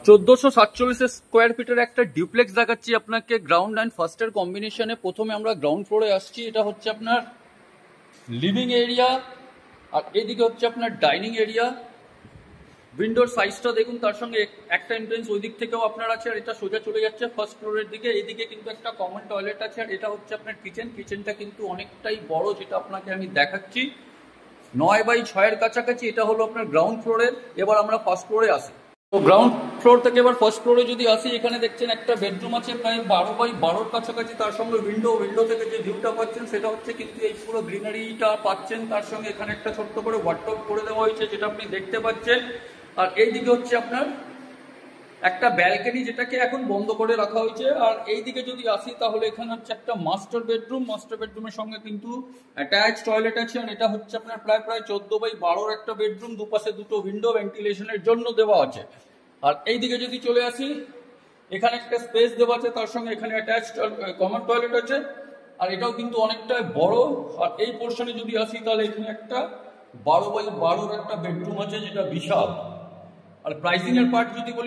1447 square ফিটের একটা ডিউপ্লেক্স দেখাচ্ছি আপনাকে গ্রাউন্ড অ্যান্ড ফার্স্টের কম্বিনেশনে। প্রথমে আমরা গ্রাউন্ড ফ্লোরে আসছি। এটা হচ্ছে আপনার লিভিং এরিয়া, আর এদিকে হচ্ছে আপনার ডাইনিং এরিয়া। উইন্ডোর সাইজটা দেখুন, তার সঙ্গে একটা এন্ট্রেন্স ওই দিক থেকেও আপনার আছে, আর এটা সোজা চলে যাচ্ছে ফার্স্ট ফ্লোরের দিকে। এদিকে কিন্তু একটা কমন টয়লেট আছে, আর এটা হচ্ছে আপনার কিচেন। কিচেনটা কিন্তু অনেকটাই বড়, যেটা আপনাকে আমি দেখাচ্ছি 9x6 কাছাকাছি। এটা হলো আপনার গ্রাউন্ড ফ্লোরের। এবার আমরা ফার্স্ট ফ্লোরে আসি। তো গ্রাউন্ড ফ্লোর থেকে এবার ফার্স্ট ফ্লোরে যদি আসি, এখানে দেখছেন একটা বেডরুম আছে প্রায় 12x12 কাছাকাছি। তার সঙ্গে উইন্ডো থেকে যে ভিউটা পাচ্ছেন সেটা হচ্ছে কিন্তু এই পুরো গ্রিনারিটা পাচ্ছেন। তার সঙ্গে এখানে একটা ছোট্ট করে ওয়ার্ডরোব করে দেওয়া হয়েছে, যেটা আপনি দেখতে পাচ্ছেন। আর এইদিকে হচ্ছে আপনার একটা ব্যালকনি, যেটাকে এখন বন্ধ করে রাখা হয়েছে। আর এইদিকে যদি আসি, তাহলে এখানে হচ্ছে একটা মাস্টার বেডরুম। মাস্টার বেডরুমের সঙ্গে কিন্তু অ্যাটাচ টয়লেট আছে। আর এটা হচ্ছে আপনার প্রায় 14x12 একটা বেডরুম। দুপাশে দুটো উইন্ডো ভেন্টিলেশনের জন্য দেওয়া আছে। আর এইদিকে যদি চলে আসি, এখানে একটা স্পেস দেওয়া আছে, তার সঙ্গে এখানে অ্যাটাচ কমন টয়লেট আছে। আর এটাও কিন্তু অনেকটা বড়। আর এই পোর্শনে যদি আসি, তাহলে এখানে একটা 12x12 একটা বেডরুম আছে, যেটা বিশাল। আর প্রাইসিং এর পার্ট যদি বলি,